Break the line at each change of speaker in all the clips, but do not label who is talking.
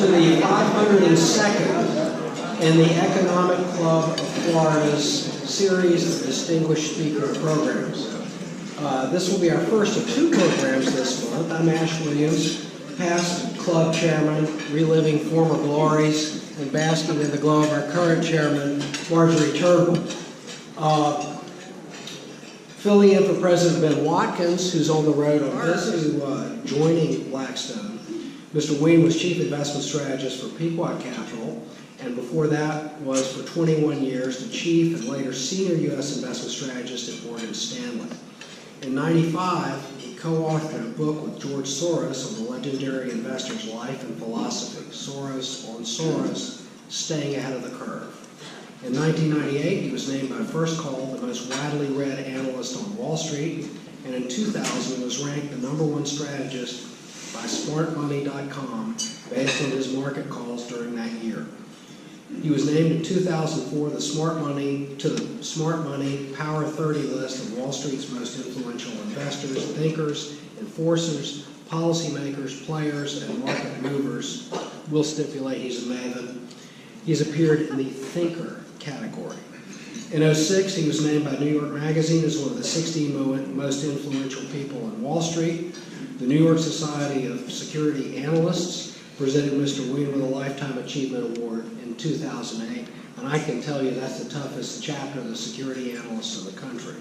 to the 502nd in the Economic Club of Florida's series of distinguished speaker programs. This will be our first of two programs this month. I'm Ash Williams, past club chairman, reliving former glories and basking in the glow of our current chairman, Marjorie Turnbull. Filling in for President Ben Watkins, who's on the road on business, joining Blackstone. Mr. Wien was chief investment strategist for Pequot Capital, and before that was for 21 years the chief and later senior U.S. investment strategist at Morgan Stanley. In '95, he co-authored a book with George Soros on the legendary investor's life and philosophy, Soros on Soros, Staying Ahead of the Curve. In 1998, he was named by First Call the most widely read analyst on Wall Street, and in 2000 was ranked the #1 strategist by smartmoney.com based on his market calls during that year. He was named in 2004 to the Smart Money Power 30 list of Wall Street's most influential investors, thinkers, enforcers, policymakers, players, and market movers. We'll stipulate he's a maven. He's appeared in the thinker category. In '06, he was named by New York Magazine as one of the 60 most influential people in Wall Street. The New York Society of Security Analysts presented Mr. Wien with a Lifetime Achievement Award in 2008, and I can tell you that's the toughest chapter of the security analysts in the country.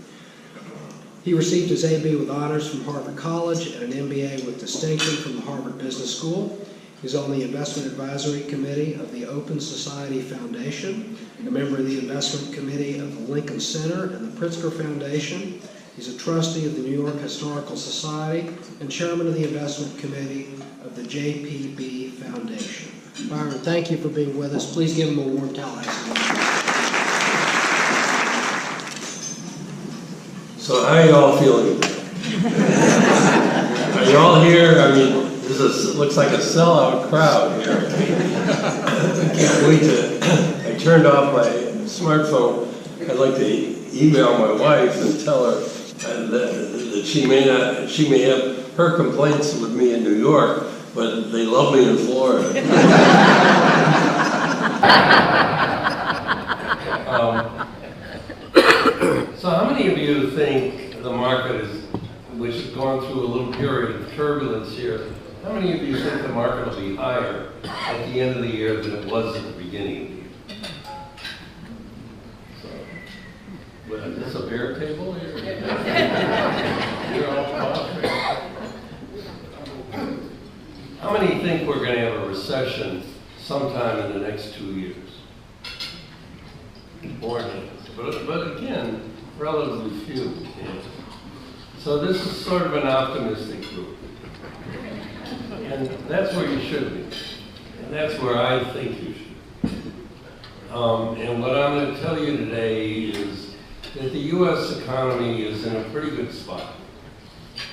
He received his AB with honors from Harvard College and an MBA with distinction from the Harvard Business School. He's on the Investment Advisory Committee of the Open Society Foundation, a member of the Investment Committee of the Lincoln Center and the Pritzker Foundation. He's a trustee of the New York Historical Society and chairman of the Investment Committee of the JPB Foundation. Byron, thank you for being with us. Please give him a warm Tallahassee.
So how are you all feeling? Are you all here? I mean, looks like a sellout crowd here. I can't wait to. I turned off my smartphone. I'd like to email my wife and tell her that she may have her complaints with me in New York, but they love me in Florida. So how many of you think the market which has gone through a little period of turbulence here, how many of you think the market will be higher at the end of the year than it was at the beginning of the year? Is this a bear table here? You're all coughing. How many think we're going to have a recession sometime in the next 2 years? More hands. But again, relatively few. Yeah. So this is sort of an optimistic group. And that's where you should be. And that's where I think you should be. And what I'm going to tell you today is that the U.S. economy is in a pretty good spot.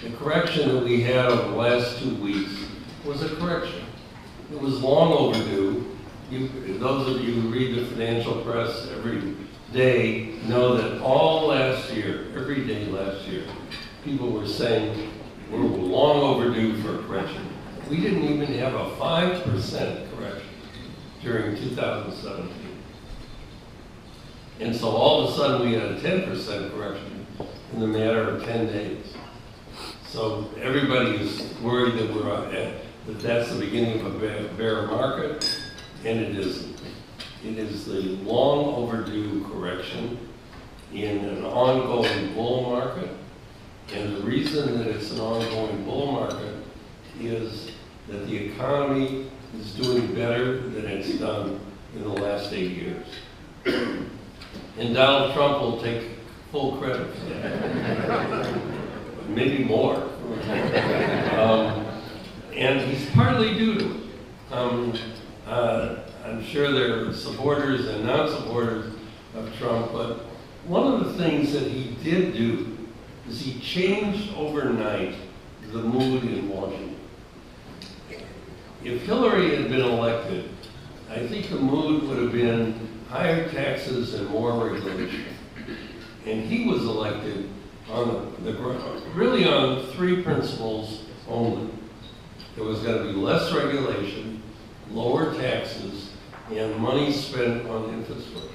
The correction that we had over the last 2 weeks was a correction. It was long overdue. Those of you who read the financial press every day know that all last year, every day last year, people were saying we're long overdue for a correction. We didn't even have a 5% correction during 2017. And so all of a sudden we had a 10% correction in the matter of 10 days. So everybody is worried that that's the beginning of a bear market, and it isn't. It is the long overdue correction in an ongoing bull market. And the reason that it's an ongoing bull market is that the economy is doing better than it's done in the last 8 years. And Donald Trump will take full credit for that. Maybe more. And he's partly due to it. I'm sure there are supporters and non-supporters of Trump, but one of the things that he did do is he changed overnight the mood in Washington. If Hillary had been elected, I think the mood would have been higher taxes and more regulation. And he was elected on really on 3 principles only. There was going to be less regulation, lower taxes, and money spent on infrastructure.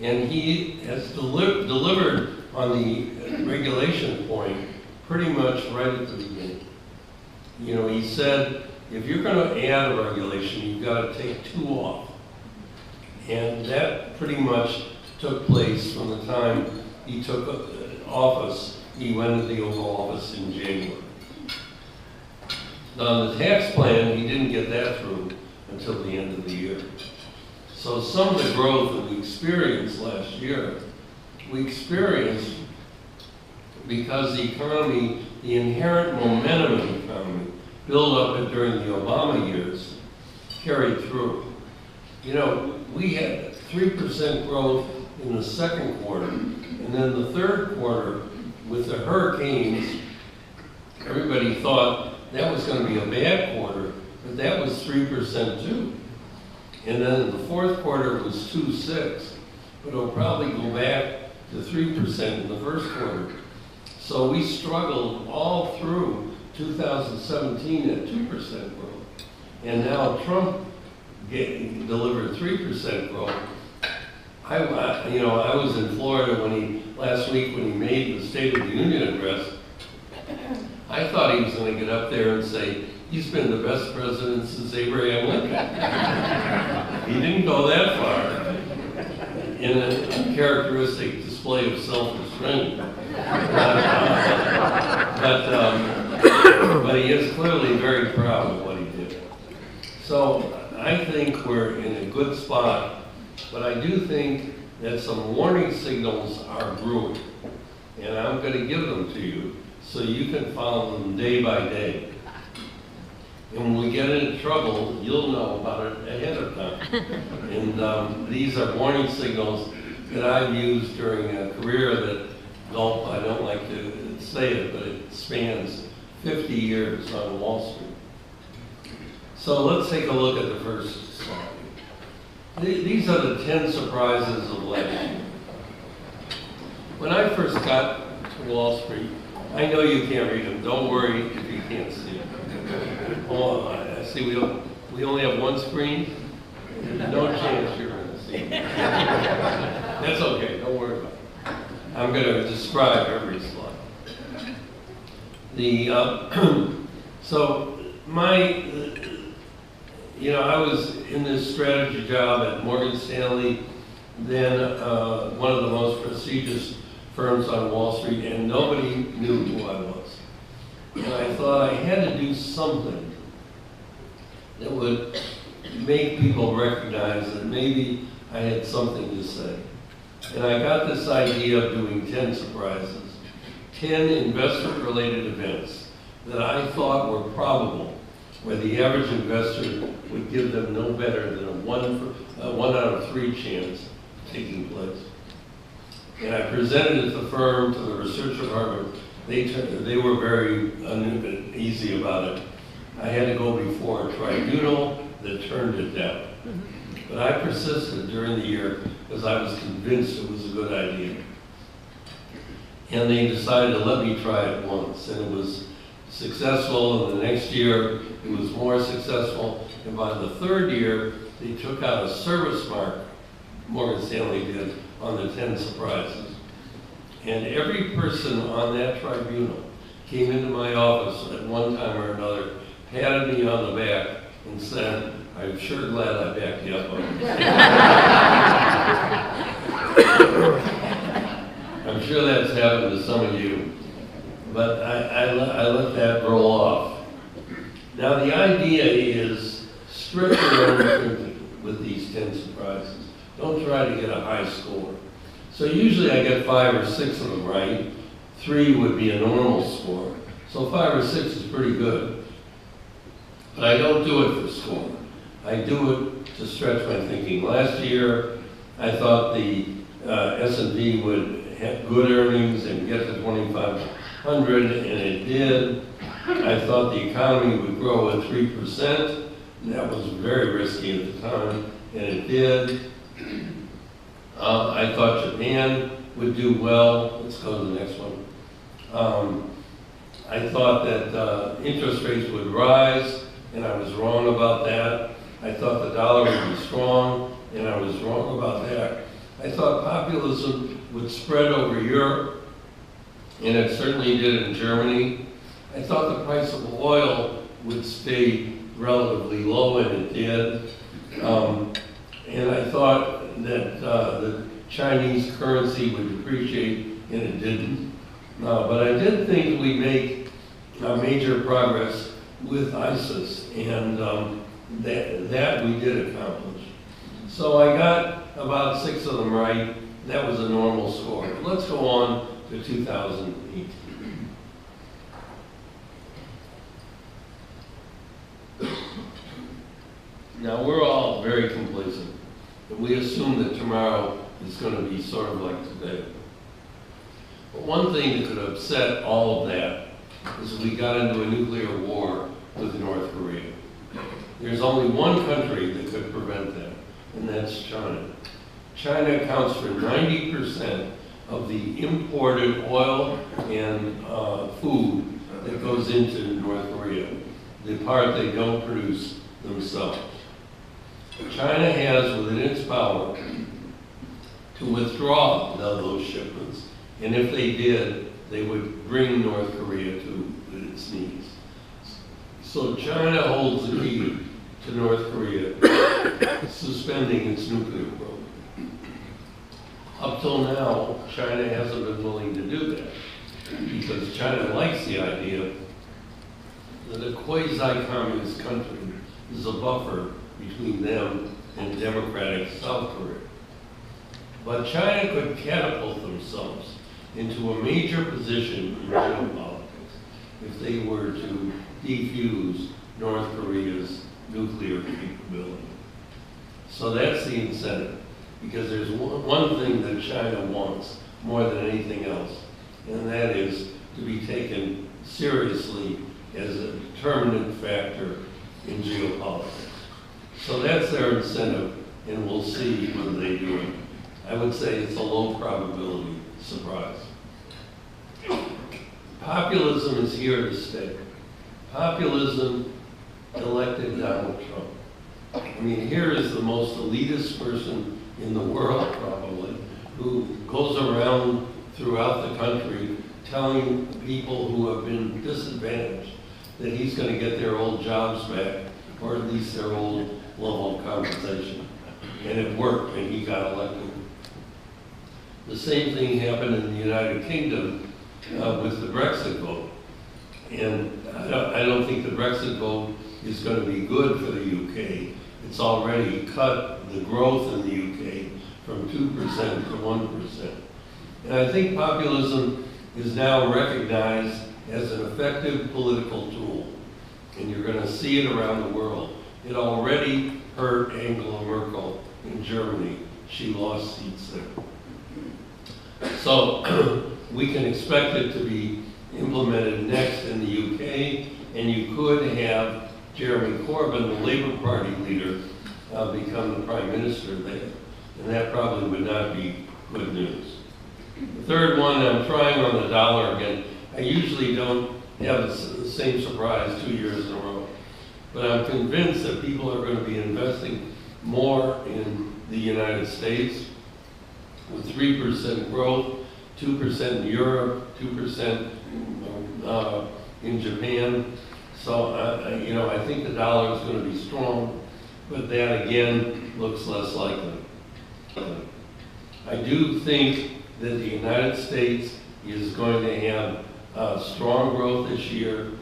And he has delivered on the regulation point pretty much right at the beginning. You know, he said, if you're going to add a regulation, you've got to take 2 off. And that pretty much took place from the time he took office. He went into the Oval Office in January. On the tax plan, he didn't get that through until the end of the year. So some of the growth that we experienced last year, we experienced because the economy, the inherent momentum of the economy, built up during the Obama years, carried through. You know, we had 3% growth in the second quarter, and then the third quarter, with the hurricanes, everybody thought that was going to be a bad quarter, but that was 3% too. And then in the fourth quarter, it was 2.6, but it'll probably go back to 3% in the first quarter. So we struggled all through 2017 at 2% growth. And now Trump delivered 3% growth. I was in Florida last week when he made the State of the Union address. I thought he was going to get up there and say, he's been the best president since Abraham Lincoln. He didn't go that far in a characteristic display of self-restraint. But he is clearly very proud of what he did. So I think we're in a good spot, but I do think that some warning signals are brewing, and I'm going to give them to you so you can follow them day by day. And when we get into trouble, you'll know about it ahead of time. And these are warning signals that I've used during a career that, I don't like to say it, but it spans 50 years on Wall Street. So let's take a look at the first slide. These are the 10 surprises of last year. When I first got to Wall Street, I know you can't read them. Don't worry if you can't see them. Oh, I see we only have one screen. There's no chance you're going to see it. That's okay. Don't worry about it. I'm going to describe every slide. I was in this strategy job at Morgan Stanley, then one of the most prestigious firms on Wall Street, and nobody knew who I was. And I thought I had to do something that would make people recognize that maybe I had something to say. And I got this idea of doing 10 surprises, 10 investment-related events that I thought were probable, where the average investor would give them no better than a 1 out of 3 chance of taking place. And I presented it to the firm, to the research department. They were very uneasy about it. I had to go before a tribunal that turned it down. But I persisted during the year because I was convinced it was a good idea. And they decided to let me try it once, and it was successful, and the next year it was more successful, and by the third year they took out a service mark, Morgan Stanley did, on the 10 surprises. And every person on that tribunal came into my office at one time or another, patted me on the back, and said, I'm sure glad I backed you up on this. I'm sure that's happened to some of you, but I let that roll off. Now the idea is strip your own thinking with these 10 surprises. Don't try to get a high score. So usually I get 5 or 6 of them right. 3 would be a normal score. So 5 or 6 is pretty good. But I don't do it for score. I do it to stretch my thinking. Last year, I thought the S&P would have good earnings and get to 2,500, and it did. I thought the economy would grow at 3%. That was very risky at the time, and it did. I thought Japan would do well. Let's go to the next one. I thought that interest rates would rise, and I was wrong about that. I thought the dollar would be strong, and I was wrong about that. I thought populism would spread over Europe, and it certainly did in Germany. I thought the price of oil would stay relatively low, and it did. And I thought that the Chinese currency would depreciate, and it didn't. But I did think we'd make major progress with ISIS, and that we did accomplish. So I got about 6 of them right. That was a normal score. Let's go on to 2018. Now, we're all very complacent, and we assume that tomorrow is going to be sort of like today. But one thing that could upset all of that is if we got into a nuclear war with North Korea. There's only one country that could prevent that, and that's China. China accounts for 90% of the imported oil and food that goes into North Korea, the part they don't produce themselves. China has within its power to withdraw those shipments, and if they did, they would bring North Korea to its knees. So China holds the key to North Korea suspending its nuclear program. Up till now, China hasn't been willing to do that because China likes the idea that a quasi-communist country is a buffer between them and democratic South Korea. But China could catapult themselves into a major position in geopolitics if they were to defuse North Korea's nuclear capability. So that's the incentive, because there's one thing that China wants more than anything else, and that is to be taken seriously as a determinant factor in geopolitics. So that's their incentive, and we'll see whether they do it. I would say it's a low probability surprise. Populism is here to stay. Populism elected Donald Trump. I mean, here is the most elitist person in the world, probably, who goes around throughout the country telling people who have been disadvantaged that he's going to get their old jobs back, or at least their old level of compensation. And it worked, and he got elected. The same thing happened in the United Kingdom with the Brexit vote. And I don't think the Brexit vote is going to be good for the UK. It's already cut the growth in the UK from 2% to 1%. And I think populism is now recognized as an effective political tool. And you're going to see it around the world. It already hurt Angela Merkel in Germany. She lost seats there. So we can expect it to be implemented next in the UK, and you could have Jeremy Corbyn, the Labour Party leader, become the Prime Minister there. And that probably would not be good news. The third one, I'm trying on the dollar again. I usually don't have the same surprise 2 years in a row. But I'm convinced that people are going to be investing more in the United States with 3% growth, 2% in Europe, 2% in Japan. So, I think the dollar is going to be strong, but that again looks less likely. I do think that the United States is going to have strong growth this year,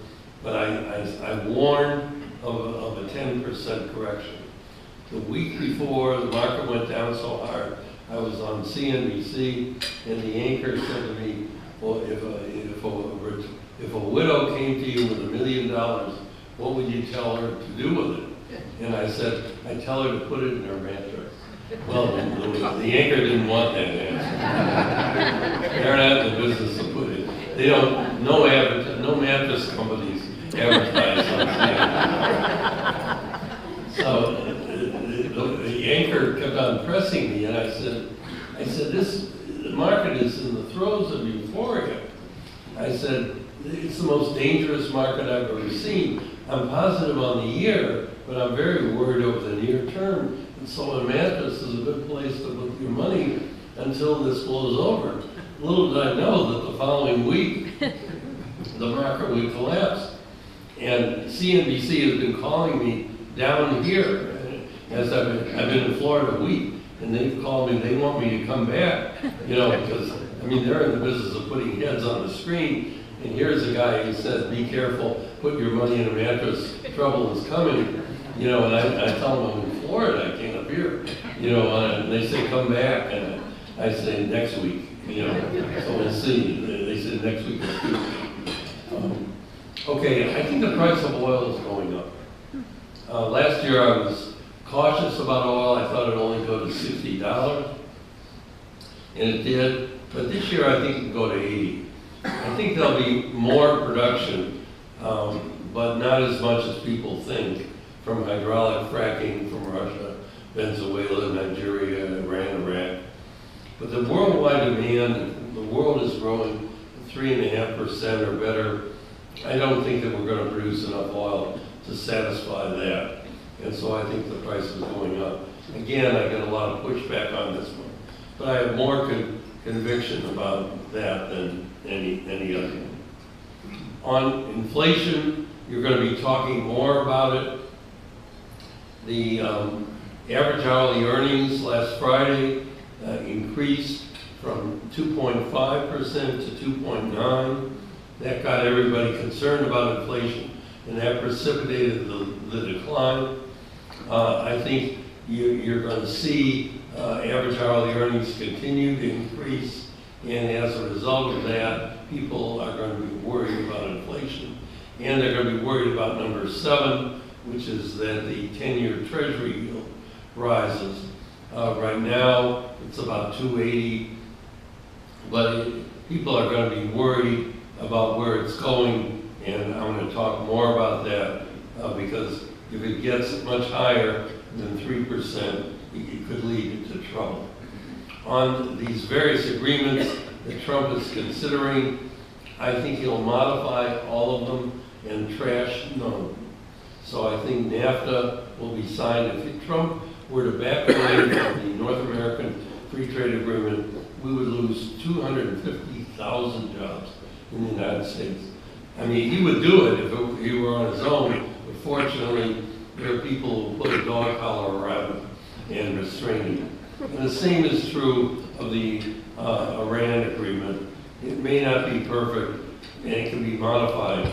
but I warned of a 10% correction. The week before the market went down so hard, I was on CNBC, and the anchor said to me, well, if a widow came to you with $1 million, what would you tell her to do with it? And I said, I'd tell her to put it in her mattress. Well, the anchor didn't want that answer. They're not in the business of putting it. They don't, no mattress companies advertise on CNBC. So the anchor kept on pressing me, and I said, the market is in the throes of euphoria. I said, it's the most dangerous market I've ever seen. I'm positive on the year, but I'm very worried over the near term. And so a mattress is a good place to put your money until this blows over. Little did I know that the following week, the market would collapse. And CNBC has been calling me down here, as I've been in Florida a week, and they've called me, they want me to come back, because, I mean, they're in the business of putting heads on the screen, and here's a guy who says, be careful, put your money in a mattress, trouble is coming, and I tell them I'm in Florida, I came up here, and they say, come back, and I say, next week, so we'll see. They said next week is Tuesday. Okay, I think the price of oil is going up. Last year I was cautious about oil. I thought it would only go to $60, and it did. But this year I think it will go to 80. I think there'll be more production, but not as much as people think, from hydraulic fracking from Russia, Venezuela, Nigeria, Iran, Iraq. But the worldwide demand, the world is growing 3.5% or better. I don't think that we're going to produce enough oil to satisfy that. And so I think the price is going up. Again, I get a lot of pushback on this one. But I have more conviction about that than any other. On inflation, you're going to be talking more about it. The average hourly earnings last Friday increased from 2.5% to 2.9%. That got everybody concerned about inflation, and that precipitated the decline. I think you're going to see average hourly earnings continue to increase, and as a result of that, people are going to be worried about inflation. And they're going to be worried about number 7, which is that the 10-year Treasury yield rises. Right now, it's about 2.80, but people are going to be worried about where it's going, and I'm going to talk more about that because if it gets much higher than 3%, it could lead to trouble. On these various agreements that Trump is considering, I think he'll modify all of them and trash none of them. So I think NAFTA will be signed. If Trump were to back away from the North American Free Trade Agreement, we would lose 250,000 jobs in the United States. I mean, he would do it if he were on his own, but fortunately, there are people who put a dog collar around him and restrain him. And the same is true of the Iran agreement. It may not be perfect, and it can be modified,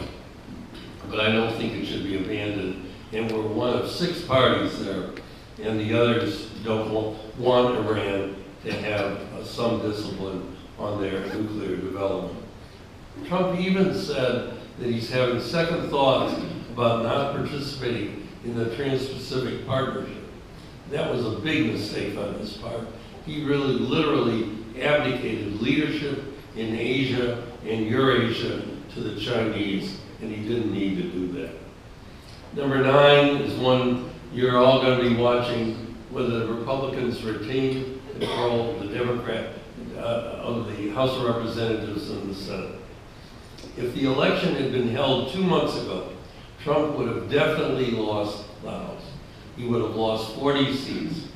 but I don't think it should be abandoned. And we're one of 6 parties there, and the others don't want Iran to have some discipline on their nuclear development. Trump even said that he's having second thoughts about not participating in the Trans-Pacific Partnership. That was a big mistake on his part. He really literally abdicated leadership in Asia and Eurasia to the Chinese, and he didn't need to do that. Number 9 is one you're all going to be watching, whether the Republicans retain control of the of the House of Representatives and the Senate. If the election had been held 2 months ago, Trump would have definitely lost the House. He would have lost 40 seats.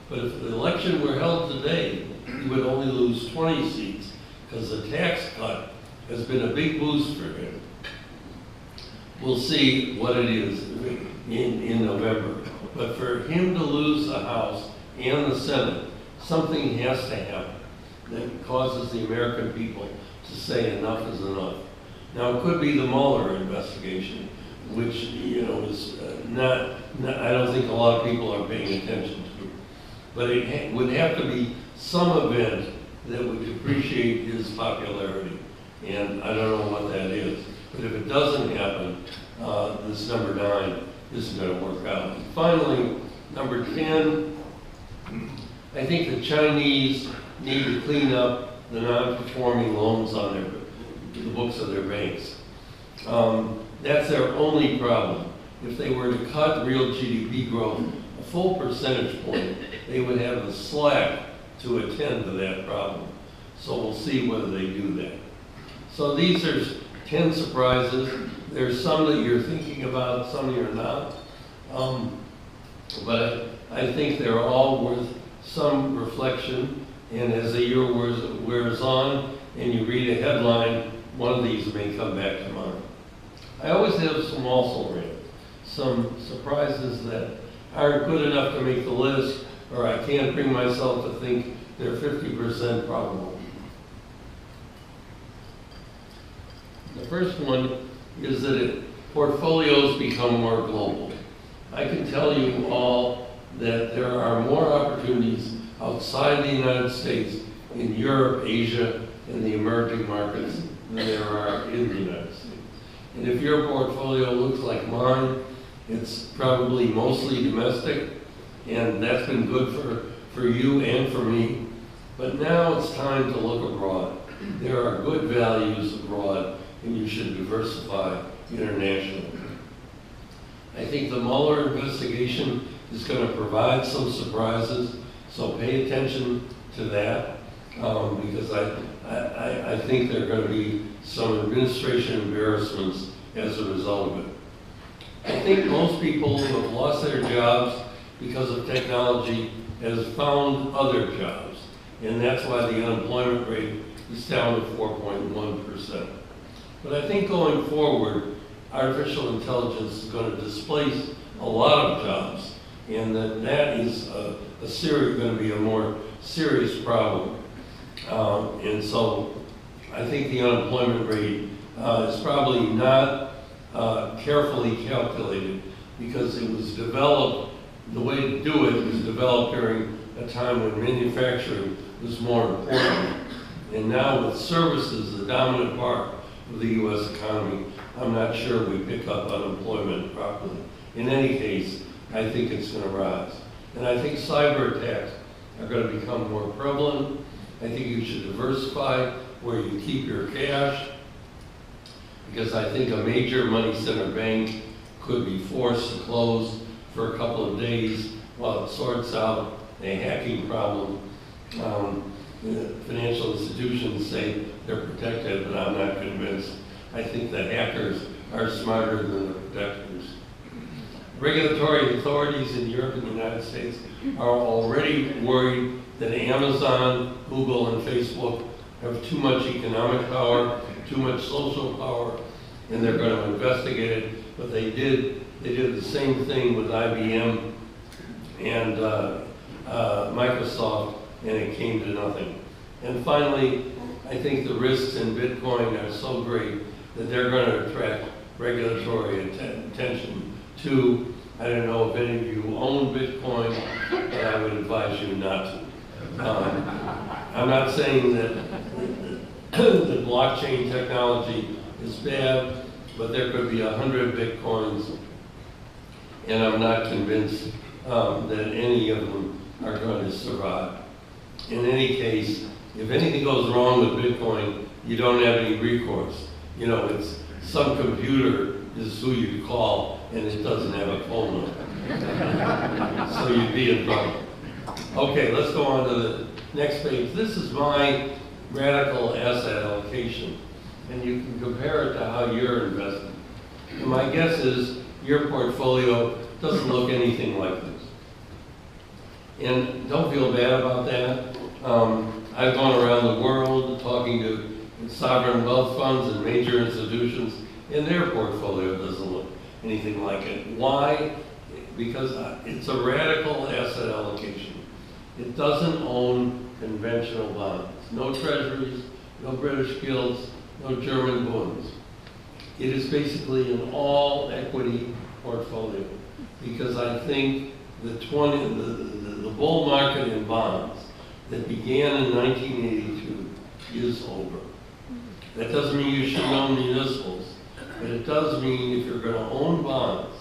But if the election were held today, he would only lose 20 seats because the tax cut has been a big boost for him. We'll see what it is in November. But for him to lose the House and the Senate, something has to happen that causes the American people to say enough is enough. Now, it could be the Mueller investigation, which, is not, I don't think a lot of people are paying attention to. But it would have to be some event that would depreciate his popularity. And I don't know what that is. But if it doesn't happen, this number 9 isn't going to work out. And finally, number 10, I think the Chinese need to clean up the non-performing loans on the books of their banks. That's their only problem. If they were to cut real GDP growth a full percentage point, they would have the slack to attend to that problem. So we'll see whether they do that. So these are 10 surprises. There's some that you're thinking about, some you're not. But I think they're all worth some reflection. And as the year wears on and you read a headline, one of these may come back to mind. I always have some surprises that aren't good enough to make the list, or I can't bring myself to think they're 50% probable. The first one is that portfolios become more global. I can tell you all that there are more opportunities outside the United States, in Europe, Asia, and the emerging markets than there are in the United States. And if your portfolio looks like mine, it's probably mostly domestic, and that's been good for you and for me. But now it's time to look abroad. There are good values abroad, and you should diversify internationally. I think the Mueller investigation is going to provide some surprises, so pay attention to that, because I think there are going to be some administration embarrassments as a result of it. I think most people who have lost their jobs because of technology has found other jobs, and that's why the unemployment rate is down to 4.1%. But I think going forward, artificial intelligence is going to displace a lot of jobs, and that is going to be a more serious problem. And so I think the unemployment rate is probably not carefully calculated, because it was developed, the way to do it was developed during a time when manufacturing was more important. And now with services, the dominant part of the U.S. economy, I'm not sure we pick up unemployment properly. In any case, I think it's going to rise. And I think cyber attacks are going to become more prevalent. I think you should diversify where you keep your cash, because I think a major money center bank could be forced to close for a couple of days while it sorts out a hacking problem. Financial institutions say they're protected, but I'm not convinced. I think the hackers are smarter than the protectors. Regulatory authorities in Europe and the United States are already worried that Amazon, Google, and Facebook have too much economic power, too much social power, and they're going to investigate it. But they did the same thing with IBM and Microsoft, and it came to nothing. And finally, I think the risks in Bitcoin are so great that they're going to attract regulatory attention to. I don't know if any of you own Bitcoin, but I would advise you not to. I'm not saying that the blockchain technology is bad, but there could be 100 Bitcoins, and I'm not convinced that any of them are going to survive. In any case, if anything goes wrong with Bitcoin, you don't have any recourse. You know, it's some computer is who you call, and it doesn't have a phone number. So you'd be in trouble. Okay, let's go on to the next page. This is my radical asset allocation, and you can compare it to how you're investing. And my guess is your portfolio doesn't look anything like this. And don't feel bad about that. I've gone around the world talking to sovereign wealth funds and major institutions, and their portfolio doesn't look anything like it. Why? Because it's a radical asset allocation. It doesn't own conventional bonds. No treasuries, no British gilts, no German bunds. It is basically an all equity portfolio, because I think the bull market in bonds that began in 1982 is over. That doesn't mean you shouldn't own municipals, but it does mean if you're going to own bonds,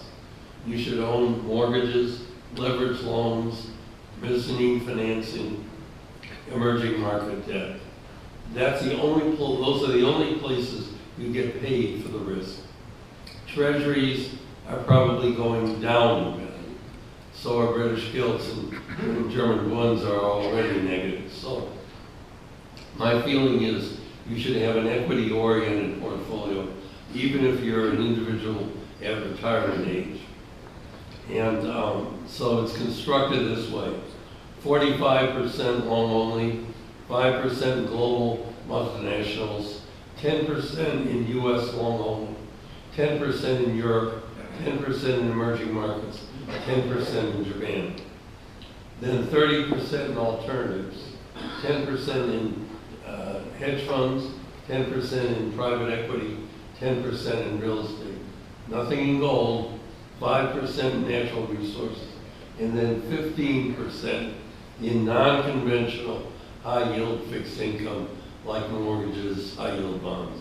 you should own mortgages, leveraged loans, mezzanine financing, emerging market debt. Those are the only places you get paid for the risk. Treasuries are probably going down in value. So are British gilts, and German bunds are already negative. So my feeling is you should have an equity-oriented portfolio, even if you're an individual at retirement age. And so it's constructed this way: 45% long only, 5% global multinationals, 10% in US long only, 10% in Europe, 10% in emerging markets, 10% in Japan. Then 30% in alternatives, 10% in hedge funds, 10% in private equity, 10% in real estate. Nothing in gold, 5% in natural resources, and then 15% in non-conventional high-yield fixed income like mortgages, high-yield bonds,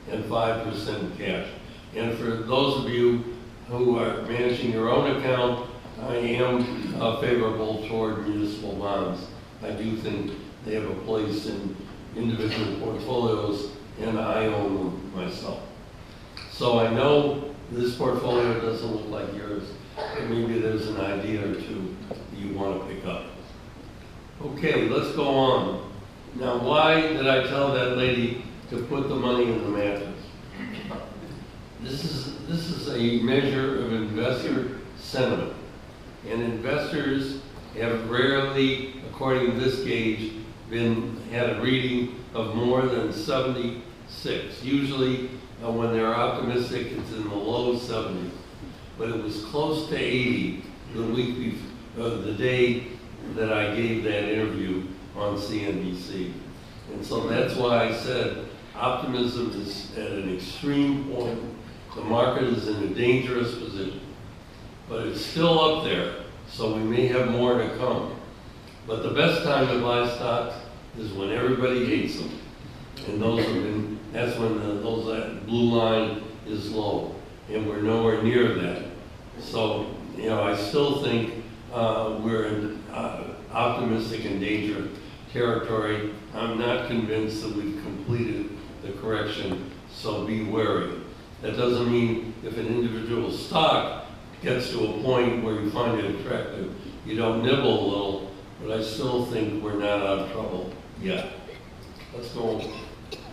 and 5% in cash. And for those of you who are managing your own account, I am favorable toward municipal bonds. I do think they have a place in individual portfolios, and I own them myself. So I know this portfolio doesn't look like yours, but maybe there's an idea or two that you want to pick up. Okay, let's go on. Now, why did I tell that lady to put the money in the mattress? This is a measure of investor sentiment. And investors have rarely, according to this gauge, had a reading of more than 76. Usually, when they're optimistic, it's in the low 70s. But it was close to 80 the week before, the day that I gave that interview on CNBC. And so that's why I said optimism is at an extreme point. The market is in a dangerous position. But it's still up there, so we may have more to come. But the best time to buy stocks is when everybody hates them. And that's when that blue line is low. And we're nowhere near that. So, I still think we're in optimistic and dangerous territory. I'm not convinced that we've completed the correction, so be wary. That doesn't mean if an individual stock gets to a point where you find it attractive, you don't nibble a little, but I still think we're not out of trouble yet. Let's go on.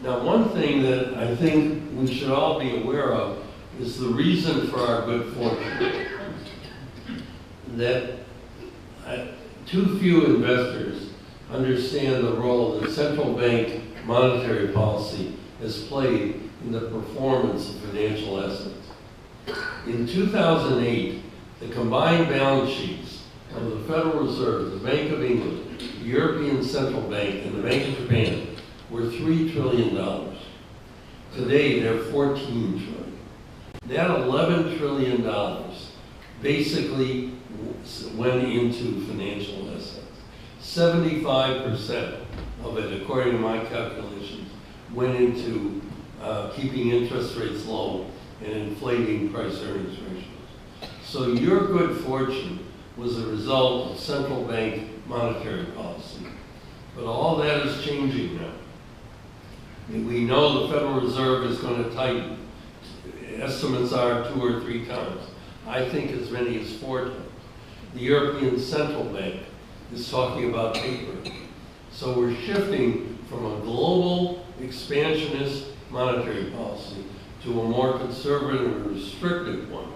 Now, one thing that I think we should all be aware of is the reason for our good fortune. That too few investors understand the role that central bank monetary policy has played in the performance of financial assets. In 2008, the combined balance sheets of the Federal Reserve, the Bank of England, the European Central Bank, and the Bank of Japan were $3 trillion. Today, they're $14 trillion. That $11 trillion basically went into financial assets. 75% of it, according to my calculations, went into keeping interest rates low and inflating price-earnings ratios. So your good fortune was a result of central bank monetary policy. But all that is changing now. We know the Federal Reserve is going to tighten. Estimates are 2 or 3 times. I think as many as 4 times. The European Central Bank is talking about tapering. So we're shifting from a global expansionist monetary policy to a more conservative and restrictive one.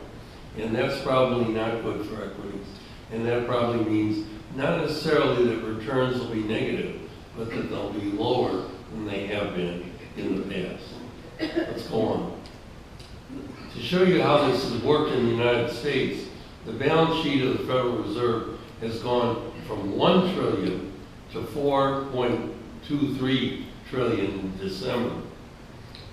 And that's probably not good for equities. And that probably means not necessarily that returns will be negative, but that they'll be lower than they have been in the past. Let's go on. To show you how this has worked in the United States, the balance sheet of the Federal Reserve has gone from $1 trillion to $4.23 trillion in December.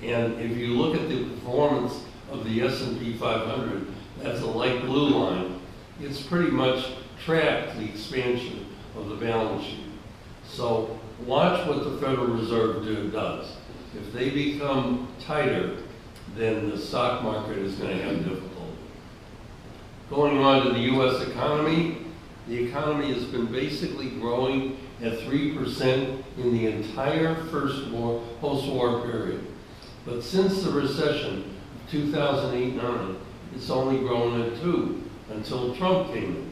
And if you look at the performance of the S&P 500, that's a light blue line, it's pretty much tracked the expansion of the balance sheet. So watch what the Federal Reserve does. If they become tighter, then the stock market is going to have difficulty. Going on to the U.S. economy, the economy has been basically growing at 3% in the entire post-war period. But since the recession of 2008-9, it's only grown at 2 until Trump came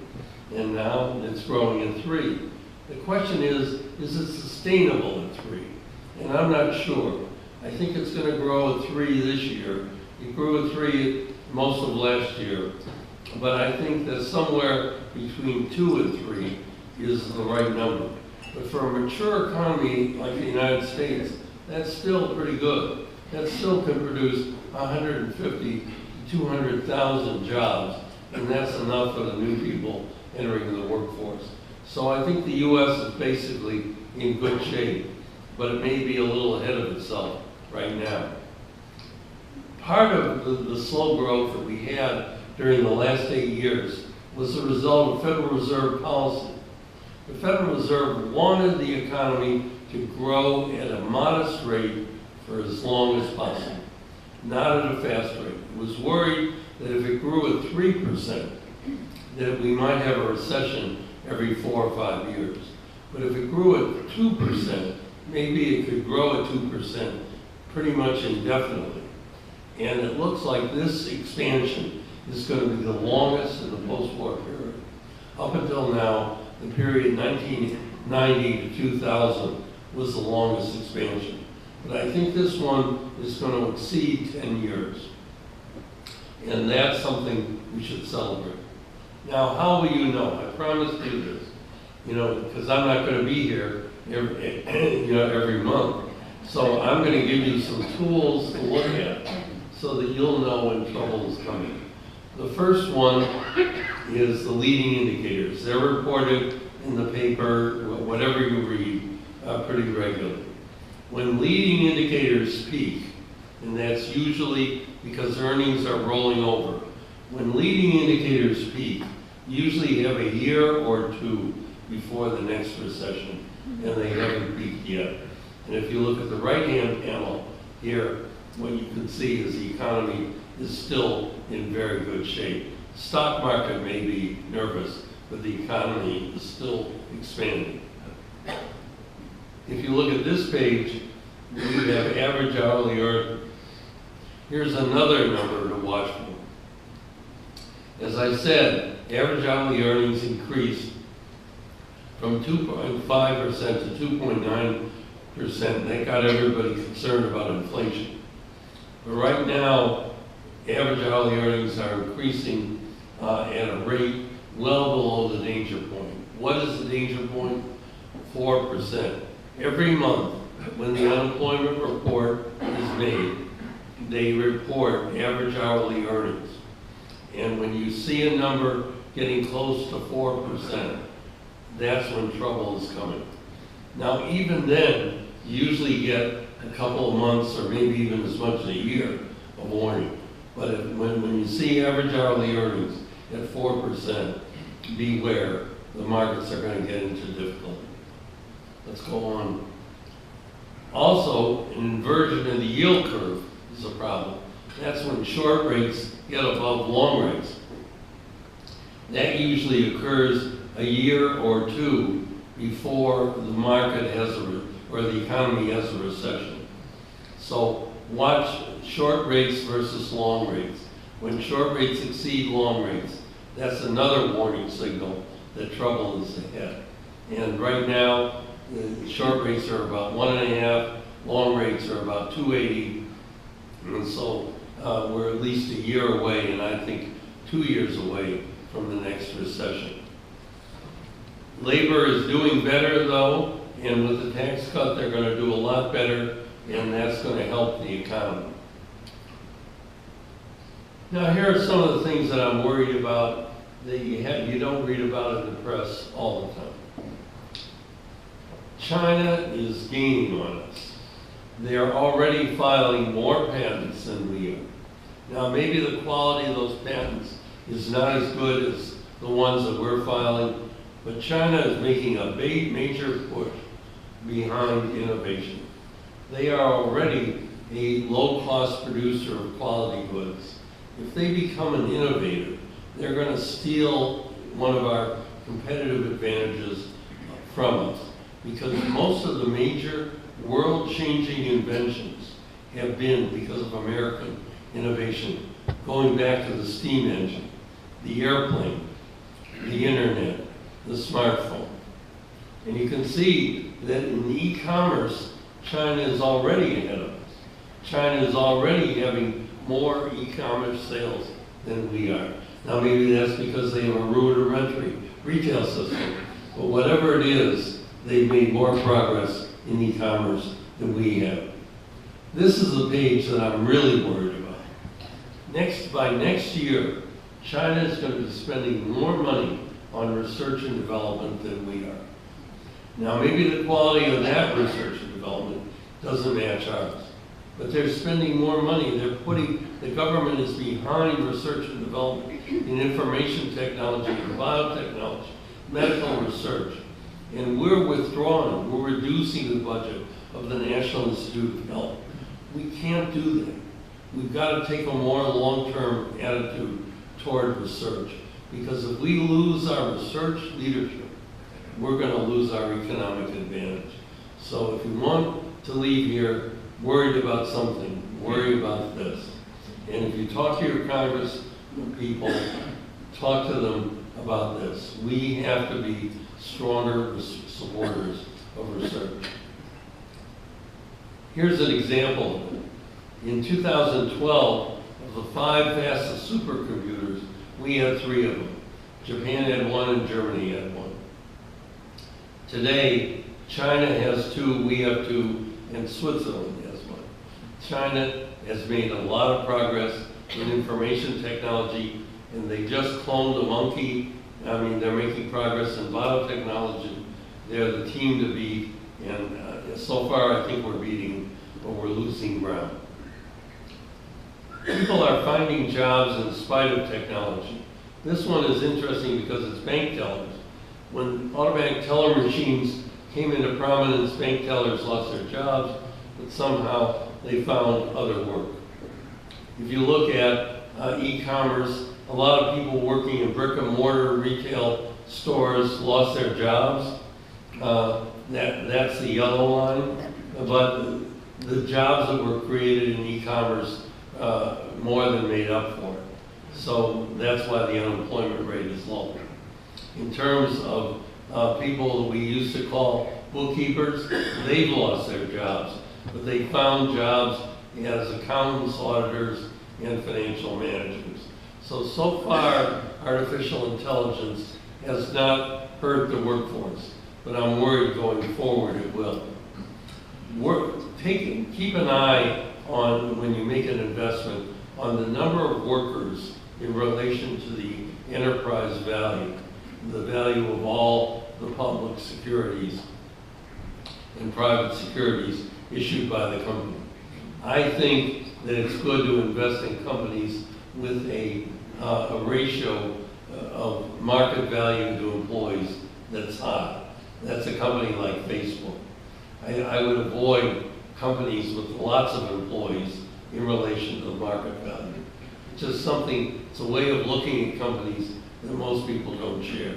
in. And now it's growing at 3. The question is it sustainable at 3? And I'm not sure. I think it's going to grow at 3 this year. It grew at 3 most of last year. But I think that somewhere between 2 and 3 is the right number. But for a mature economy like the United States, that's still pretty good. That still can produce 150 to 200,000 jobs, and that's enough for the new people entering the workforce. So I think the U.S. is basically in good shape, but it may be a little ahead of itself right now. Part of the slow growth that we had during the last 8 years was the result of Federal Reserve policy. The Federal Reserve wanted the economy to grow at a modest rate for as long as possible, not at a fast rate. It was worried that if it grew at 3%, that we might have a recession every 4 or 5 years. But if it grew at 2%, maybe it could grow at 2% pretty much indefinitely. And it looks like this expansion is going to be the longest in the post-war period. Up until now, the period 1990 to 2000 was the longest expansion. But I think this one is going to exceed 10 years. And that's something we should celebrate. Now, how will you know? I promised you this, because I'm not going to be here every month. So I'm going to give you some tools to look at so that you'll know when trouble is coming. The first one is the leading indicators. They're reported in the paper, whatever you read, pretty regularly. When leading indicators peak, and that's usually because earnings are rolling over, when leading indicators peak, you usually have a year or 2 before the next recession, and they haven't peaked yet. And if you look at the right-hand panel here, what you can see is the economy is still in very good shape. Stock market may be nervous, but the economy is still expanding. If you look at this page, we have average hourly earnings. Here's another number to watch for. As I said, average hourly earnings increased from 2.5% to 2.9%. That got everybody concerned about inflation. But right now, average hourly earnings are increasing at a rate well below the danger point. What is the danger point? 4%. Every month, when the unemployment report is made, they report average hourly earnings. And when you see a number getting close to 4%, that's when trouble is coming. Now, even then, you usually get a couple of months or maybe even as much as a year of warning. But when you see average hourly earnings at 4%, beware, the markets are going to get into difficulty. Let's go on. Also, an inversion in the yield curve is a problem. That's when short rates get above long rates. That usually occurs a year or 2 before the market has or the economy has a recession. So watch short rates versus long rates. When short rates exceed long rates, that's another warning signal that trouble is ahead. And right now, the short rates are about 1.5, long rates are about 280, and so we're at least a year away, and I think 2 years away from the next recession. Labor is doing better, though, and with the tax cut, they're going to do a lot better, and that's going to help the economy. Now, here are some of the things that I'm worried about that you don't read about in the press all the time. China is gaining on us. They are already filing more patents than we are. Now, maybe the quality of those patents is not as good as the ones that we're filing, but China is making a major push behind innovation. They are already a low-cost producer of quality goods. If they become an innovator, they're going to steal one of our competitive advantages from us, because most of the major world-changing inventions have been because of American innovation, going back to the steam engine, the airplane, the internet, the smartphone. And you can see that in e-commerce, China is already ahead of us. China is already having more e-commerce sales than we are. Now maybe that's because they have a rudimentary retail system, but whatever it is, they've made more progress in e-commerce than we have. This is the page that I'm really worried about. By next year, China is going to be spending more money on research and development than we are. Now maybe the quality of that research and development doesn't match ours, but they're spending more money. The government is behind research and development in information technology, and biotechnology, medical research. And we're withdrawing, we're reducing the budget of the National Institute of Health. We can't do that. We've got to take a more long-term attitude toward research, because if we lose our research leadership, we're going to lose our economic advantage. So if you want to leave here worried about something, worry about this. And if you talk to your Congress people, talk to them about this. We have to be stronger supporters of research. Here's an example. In 2012, of the 5 fastest supercomputers, we had 3 of them. Japan had 1 and Germany had 1. Today, China has 2, we have 2, and Switzerland has 1. China has made a lot of progress in information technology, and they just cloned a monkey. I mean, they're making progress in biotechnology. They're the team to beat, and so far I think we're beating, but we're losing ground. People are finding jobs in spite of technology. This one is interesting because it's bank tellers. When automatic teller machines came into prominence, bank tellers lost their jobs, but somehow they found other work. If you look at e-commerce, a lot of people working in brick and mortar retail stores lost their jobs. That's the yellow line. But the jobs that were created in e-commerce more than made up for it. So that's why the unemployment rate is low. In terms of people that we used to call bookkeepers, they've lost their jobs, but they found jobs as accountants, auditors, and financial managers. So far, artificial intelligence has not hurt the workforce, but I'm worried going forward it will. Keep an eye on, when you make an investment, on the number of workers in relation to the enterprise value, the value of all the public securities and private securities issued by the company. I think that it's good to invest in companies with a ratio of market value to employees that's high. That's a company like Facebook. I would avoid companies with lots of employees in relation to the market value. It's just something, it's a way of looking at companies that most people don't share.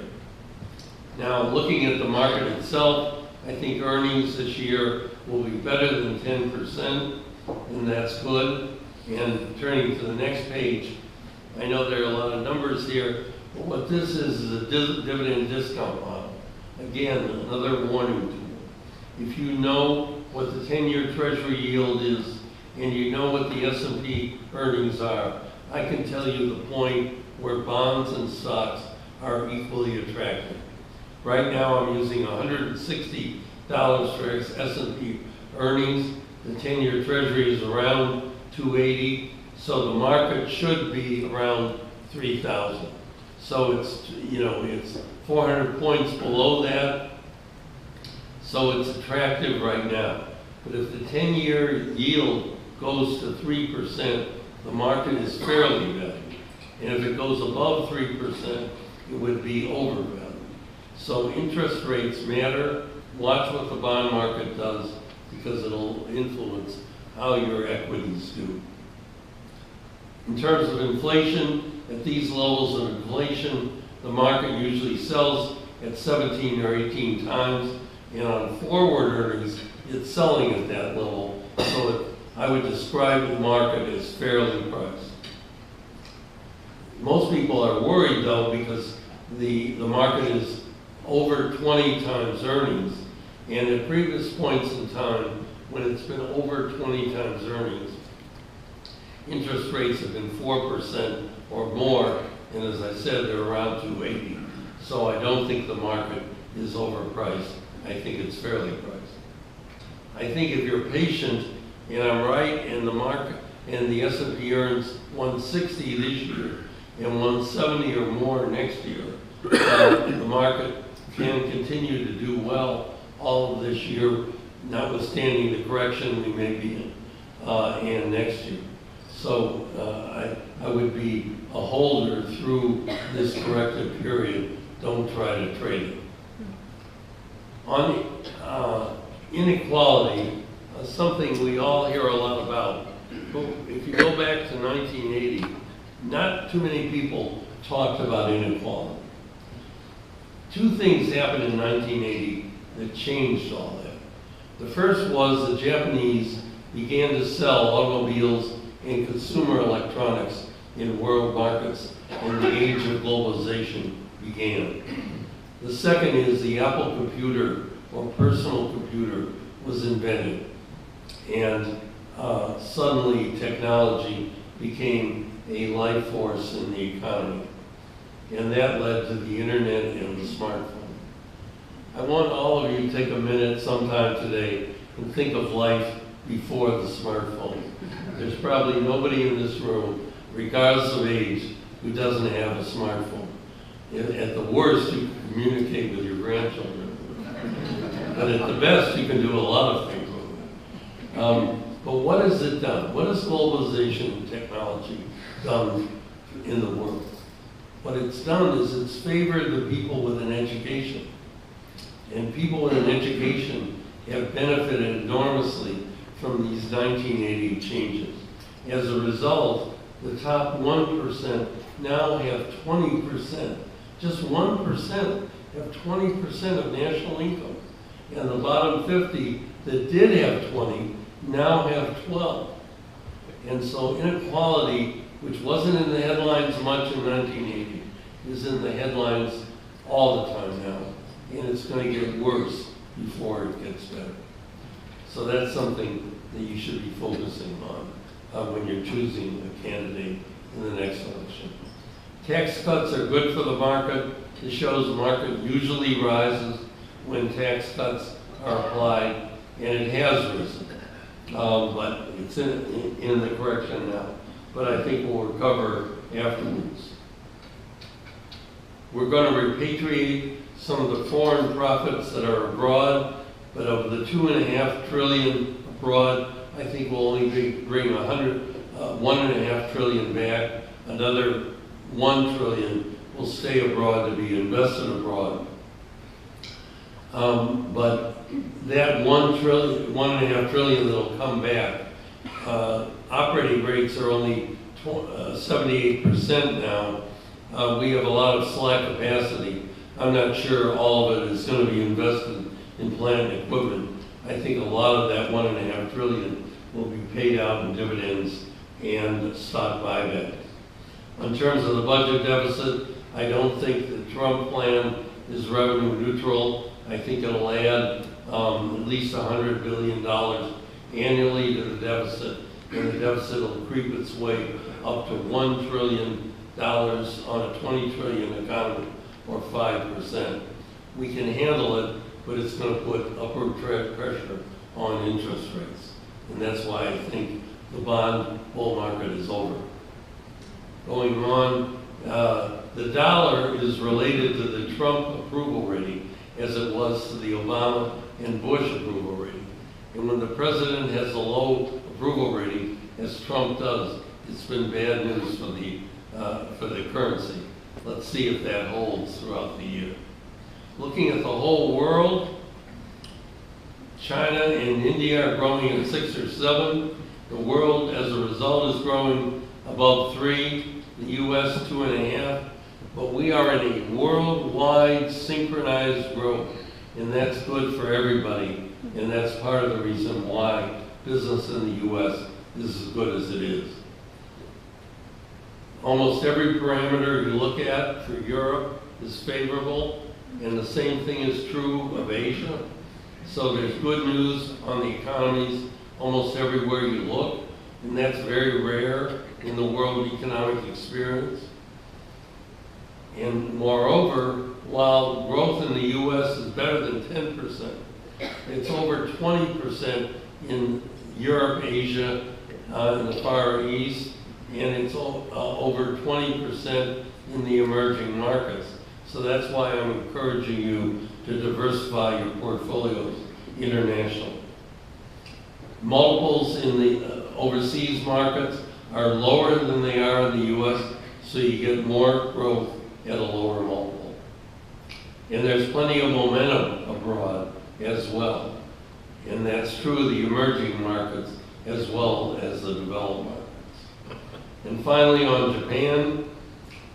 Now, looking at the market itself, I think earnings this year will be better than 10%, and that's good. And turning to the next page, I know there are a lot of numbers here, but what this is a dividend discount model. Again, another warning tool. If you know what the 10-year Treasury yield is, and you know what the S&P earnings are, I can tell you the point where bonds and stocks are equally attractive. Right now, I'm using $160 for S&P earnings. The 10-year Treasury is around 280, so the market should be around 3,000. So it's, it's 400 points below that, so it's attractive right now. But if the 10-year yield goes to 3%, the market is fairly valued. And if it goes above 3%, it would be overvalued. So interest rates matter. Watch what the bond market does, because it'll influence how your equities do. In terms of inflation, at these levels of inflation, the market usually sells at 17 or 18 times, and on forward earnings, it's selling at that level. So I would describe the market as fairly priced. Most people are worried, though, because the market is over 20 times earnings, and at previous points in time, when it's been over 20 times earnings, interest rates have been 4% or more, and as I said, they're around 280. So I don't think the market is overpriced. I think it's fairly priced. I think if you're patient, and I'm right, and the market and the S&P earns 160 this year and 170 or more next year, the market can continue to do well all of this year, notwithstanding the correction we may be in and next year. So I would be a holder through this corrective period. Don't try to trade it. On inequality, something we all hear a lot about. But if you go back to 1980, not too many people talked about inequality. Two things happened in 1980 that changed all that. The first was the Japanese began to sell automobiles and consumer electronics in world markets, and the age of globalization began. The second is the Apple computer, or personal computer, was invented. And suddenly technology became a life force in the economy. And that led to the internet and the smartphone. I want all of you to take a minute sometime today and think of life before the smartphone. There's probably nobody in this room, regardless of age, who doesn't have a smartphone. At the worst, you can communicate with your grandchildren. But at the best, you can do a lot of things with it. But what has it done? What has globalization technology done in the world? What it's done is it's favored the people with an education. And people with an education have benefited enormously from these 1980 changes. As a result, the top 1% now have 20%. Just 1% have 20% of national income. And the bottom 50 that did have 20 now have 12. And so inequality, which wasn't in the headlines much in 1980, is in the headlines all the time now. And it's going to get worse before it gets better. So that's something that you should be focusing on when you're choosing a candidate in the next election. Tax cuts are good for the market. It shows the market usually rises when tax cuts are applied, and it has risen. But it's in the correction now. But I think we'll recover afterwards. We're going to repatriate some of the foreign profits that are abroad, but of the $2.5 trillion abroad, I think we'll only bring $1.5 trillion back. Another $1 trillion will stay abroad to be invested abroad. But that $1.5 trillion that'll come back, operating rates are only 78% now. We have a lot of slack capacity. I'm not sure all of it is going to be invested in plant and equipment. I think a lot of that $1.5 trillion will be paid out in dividends and stock buybacks. In terms of the budget deficit, I don't think the Trump plan is revenue neutral. I think it'll add at least $100 billion annually to the deficit, and the deficit will creep its way up to $1 trillion on a 20 trillion economy, or 5%. We can handle it, but it's going to put upward pressure on interest rates. And that's why I think the bond bull market is over. Going on, the dollar is related to the Trump approval rating as it was to the Obama and Bush approval rating. And when the president has a low approval rating, as Trump does, it's been bad news for the currency. Let's see if that holds throughout the year. Looking at the whole world, China and India are growing at 6 or 7. The world, as a result, is growing above 3. The U.S. 2.5. But we are in a worldwide synchronized growth, and that's good for everybody. And that's part of the reason why business in the U.S. is as good as it is. Almost every parameter you look at for Europe is favorable, and the same thing is true of Asia. So there's good news on the economies almost everywhere you look. and that's very rare in the world economic experience. And moreover, while growth in the U.S. is better than 10%, it's over 20% in Europe, Asia, in the Far East, and it's over 20% in the emerging markets. So that's why I'm encouraging you to diversify your portfolios internationally. Multiples in the overseas markets are lower than they are in the U.S., so you get more growth at a lower multiple. And there's plenty of momentum abroad as well. And that's true of the emerging markets as well as the developed markets. And finally, on Japan,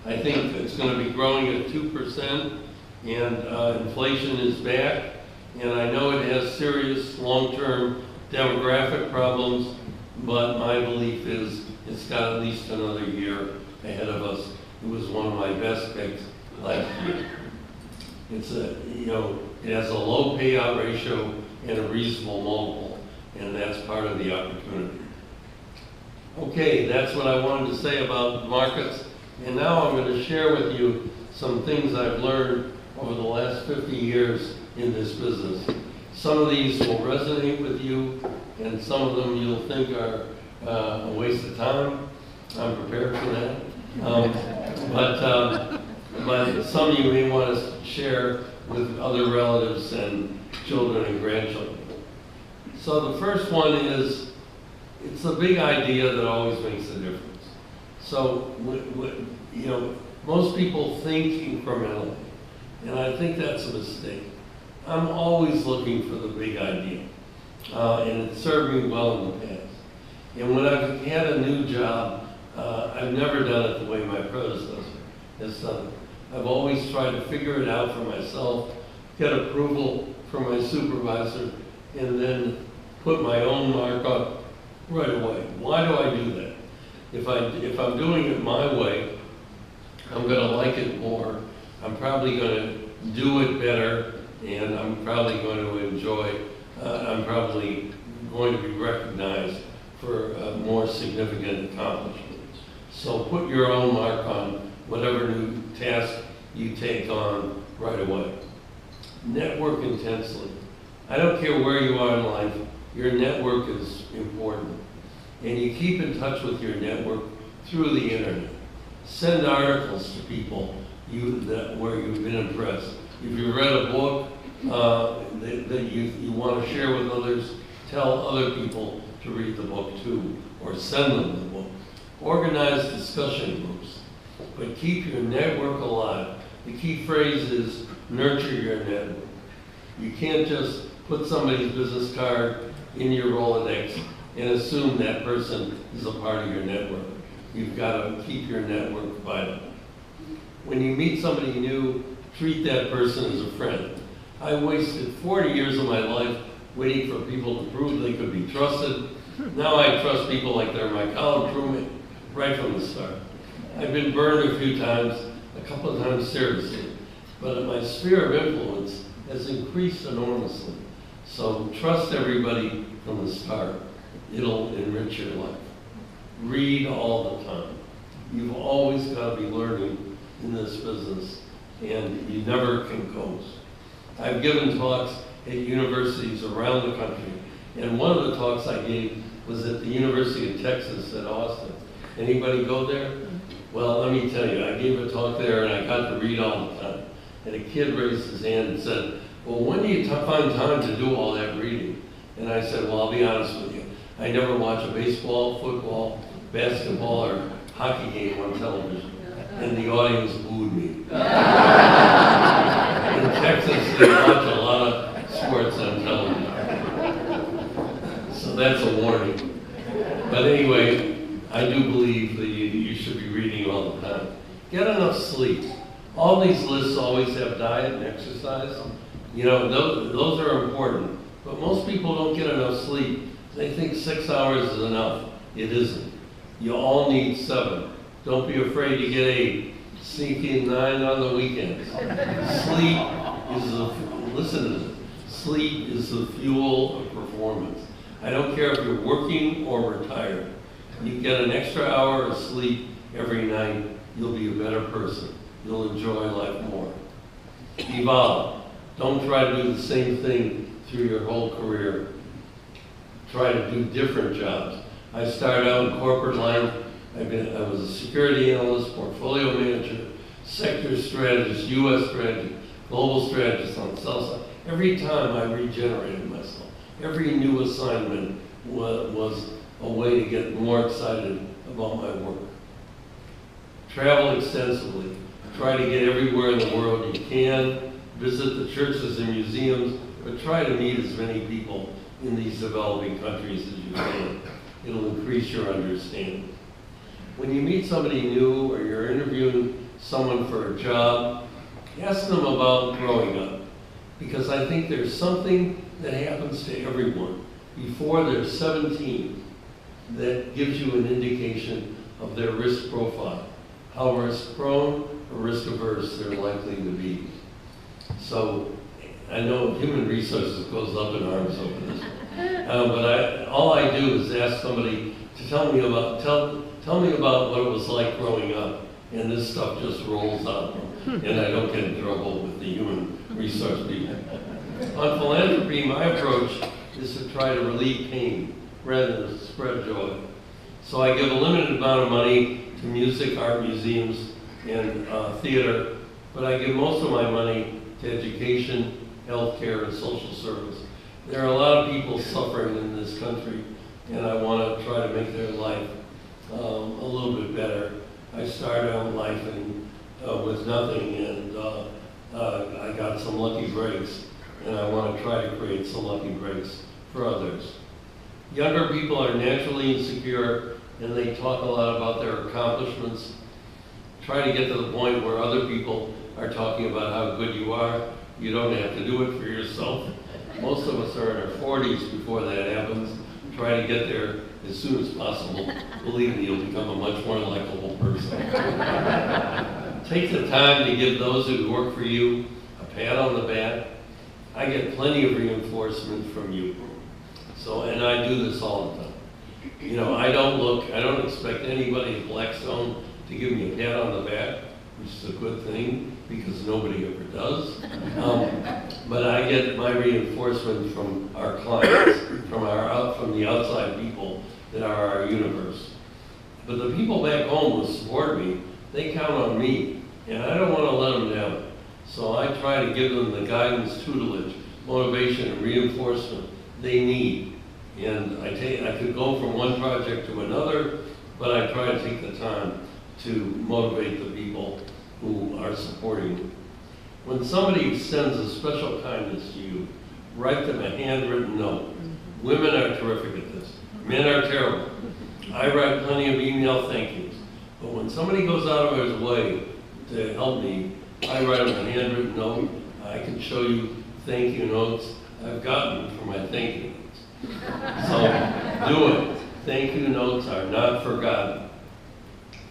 I think it's going to be growing at 2%, and inflation is back. And I know it has serious long-term demographic problems, but my belief is it's got at least another year ahead of us. It was one of my best picks last year. It's it has a low payout ratio and a reasonable multiple, and that's part of the opportunity. Okay, that's what I wanted to say about markets, and now I'm going to share with you some things I've learned over the last 50 years in this business. Some of these will resonate with you, and some of them you'll think are a waste of time. I'm prepared for that. But some you may want to share with other relatives and children and grandchildren. So the first one is, it's a big idea that always makes a difference. So, most people think incrementally, and I think that's a mistake. I'm always looking for the big idea, and it served me well in the past. And when I've had a new job, I've never done it the way my predecessor has done it. I've always tried to figure it out for myself, get approval from my supervisor, and then put my own mark up right away. Why do I do that? If I'm doing it my way, I'm going to like it more. I'm probably going to do it better, and I'm probably going to enjoy. I'm probably going to be recognized for more significant accomplishments. So put your own mark on whatever new task you take on right away. Network intensely. I don't care where you are in life, your network is important. And you keep in touch with your network through the internet. Send articles to people where you've been impressed. If you read a book that you want to share with others, tell other people to read the book too, or send them the book. Organize discussion groups, but keep your network alive. The key phrase is nurture your network. You can't just put somebody's business card in your Rolodex and assume that person is a part of your network. You've got to keep your network vital. When you meet somebody new, treat that person as a friend. I wasted 40 years of my life waiting for people to prove they could be trusted. Now I trust people like they're my college roommate right from the start. I've been burned a few times, a couple of times seriously, but my sphere of influence has increased enormously. So trust everybody from the start. It'll enrich your life. Read all the time. You've always got to be learning in this business, and you never can coast. I've given talks at universities around the country, and one of the talks I gave was at the University of Texas at Austin. Anybody go there? Well, let me tell you, I gave a talk there and I got to read all the time. And a kid raised his hand and said, well, when do you find time to do all that reading? And I said, well, I'll be honest with you. I never watch a baseball, football, basketball, or hockey game on television. And the audience booed me. In Texas, they watch a lot of sports on television. So that's a warning. But anyway, I do believe that you should be reading all the time. Get enough sleep. All these lists always have diet and exercise. Those are important. But most people don't get enough sleep. They think 6 hours is enough. It isn't. You all need 7. Don't be afraid to get 8. Sneak in 9 on the weekends. Listen to this. Sleep is the fuel of performance. I don't care if you're working or retired. You get an extra hour of sleep every night, you'll be a better person. You'll enjoy life more. Evolve. Don't try to do the same thing through your whole career. Try to do different jobs. I started out in corporate life. I was a security analyst, portfolio manager, sector strategist, U.S. strategist, global strategist on the south side. Every time I regenerated myself. Every new assignment was a way to get more excited about my work. Travel extensively. Try to get everywhere in the world you can. Visit the churches and museums, but try to meet as many people in these developing countries as you can. It'll increase your understanding. When you meet somebody new or you're interviewing someone for a job, ask them about growing up. Because I think there's something that happens to everyone before they're 17 that gives you an indication of their risk profile, how risk-prone or risk-averse they're likely to be. So I know human resources goes up in arms over this, but all I do is ask somebody to tell me about what it was like growing up, and this stuff just rolls out, and I don't get in trouble with the human resource people. On philanthropy, my approach is to try to relieve pain rather than spread joy. So I give a limited amount of money to music, art museums, and theater, but I give most of my money to education, healthcare, and social service. There are a lot of people suffering in this country, and I want to try to make their life a little bit better. I started out life with nothing, and I got some lucky breaks, and I want to try to create some lucky breaks for others. Younger people are naturally insecure, and they talk a lot about their accomplishments. Try to get to the point where other people are talking about how good you are. You don't have to do it for yourself. Most of us are in our 40s before that happens. Try to get there as soon as possible. Believe me, you'll become a much more likable person. Take the time to give those who work for you a pat on the back. I get plenty of reinforcement from you. So, and I do this all the time. You know, I don't expect anybody at Blackstone to give me a pat on the back, which is a good thing because nobody ever does. But I get my reinforcement from our clients, from the outside people that are our universe. But the people back home who support me, they count on me, and I don't want to let them down. So I try to give them the guidance, tutelage, motivation, and reinforcement they need. And I could go from one project to another, but I try to take the time to motivate the people who are supporting you. When somebody extends a special kindness to you, write them a handwritten note. Women are terrific at this. Men are terrible. I write plenty of email thank yous. But when somebody goes out of his way to help me, I write them a handwritten note. I can show you thank you notes I've gotten for my thank you notes. So do it. Thank you notes are not forgotten.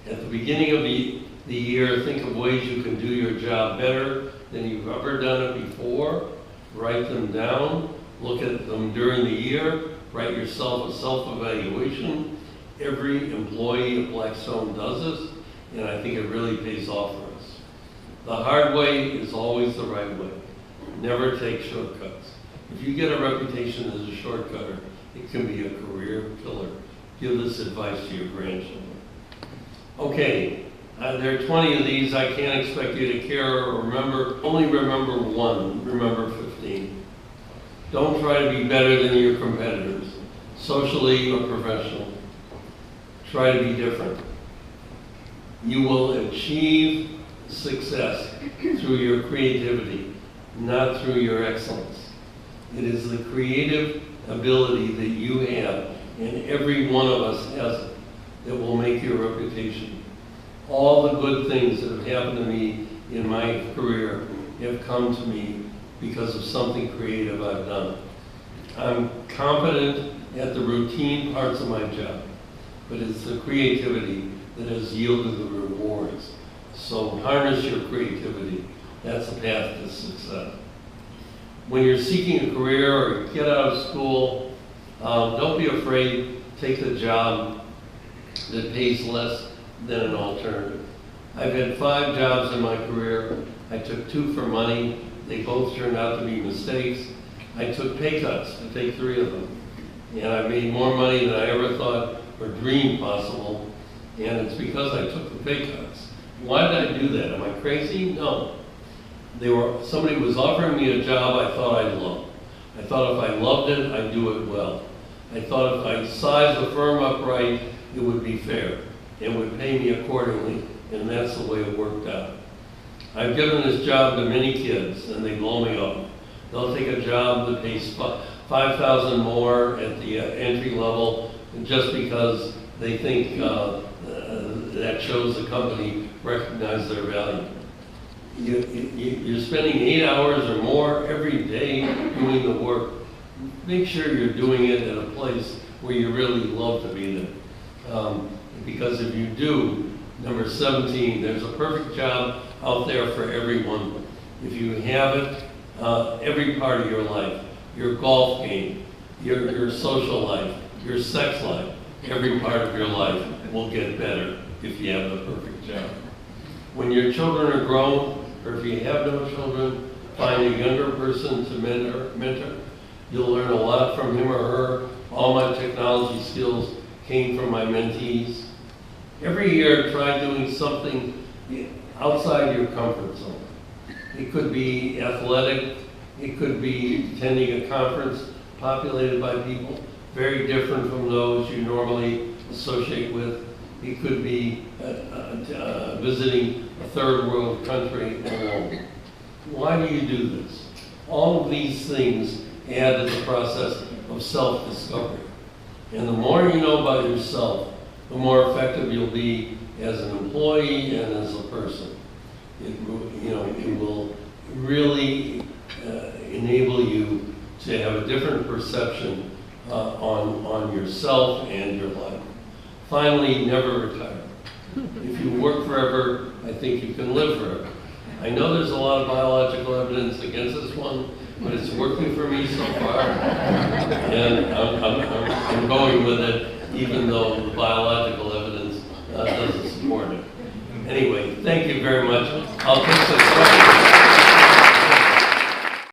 At the beginning of the year, think of ways you can do your job better than you've ever done it before. Write them down. Look at them during the year. Write yourself a self-evaluation. Every employee at Blackstone does this, and I think it really pays off for us. The hard way is always the right way. Never take shortcuts. If you get a reputation as a shortcutter, it can be a career killer. Give this advice to your grandchildren. Okay, there are 20 of these. I can't expect you to care or remember. Only remember one. Remember 15. Don't try to be better than your competitors, socially or professionally. Try to be different. You will achieve success through your creativity, not through your excellence. It is the creative ability that you have, and every one of us has it, that will make your reputation. All the good things that have happened to me in my career have come to me because of something creative I've done. I'm competent at the routine parts of my job, but it's the creativity that has yielded the rewards. So harness your creativity. That's the path to success. When you're seeking a career or get out of school, don't be afraid. Take the job that pays less than an alternative. I've had 5 jobs in my career. I took 2 for money. They both turned out to be mistakes. I took pay cuts to take 3 of them. And I made more money than I ever thought or dreamed possible. And it's because I took the pay cuts. Why did I do that? Am I crazy? No. Somebody was offering me a job I thought I'd love. I thought if I loved it, I'd do it well. I thought if I sized the firm up right, it would be fair. It would pay me accordingly, and that's the way it worked out. I've given this job to many kids, and they blow me up. They'll take a job that pays $5,000 more at the entry level just because they think that shows the company recognize their value. You're spending 8 hours or more every day doing the work. Make sure you're doing it at a place where you really love to be there. Because if you do, number 17, there's a perfect job out there for everyone. If you have it, every part of your life, your golf game, your social life, your sex life, every part of your life will get better if you have the perfect job. When your children are grown, or if you have no children, find a younger person to mentor. You'll learn a lot from him or her. All my technology skills came from my mentees. Every year, try doing something outside your comfort zone. It could be athletic. It could be attending a conference populated by people very different from those you normally associate with. It could be visiting a third world country alone. Why do you do this? All of these things add to the process of self-discovery. And the more you know about yourself, the more effective you'll be as an employee and as a person. It will really enable you to have a different perception on yourself and your life. Finally, never retire. If you work forever, I think you can live forever. I know there's a lot of biological evidence against this one, but it's working for me so far. And I'm going with it, even though the biological evidence doesn't support it. Anyway, thank you very much. I'll take some questions.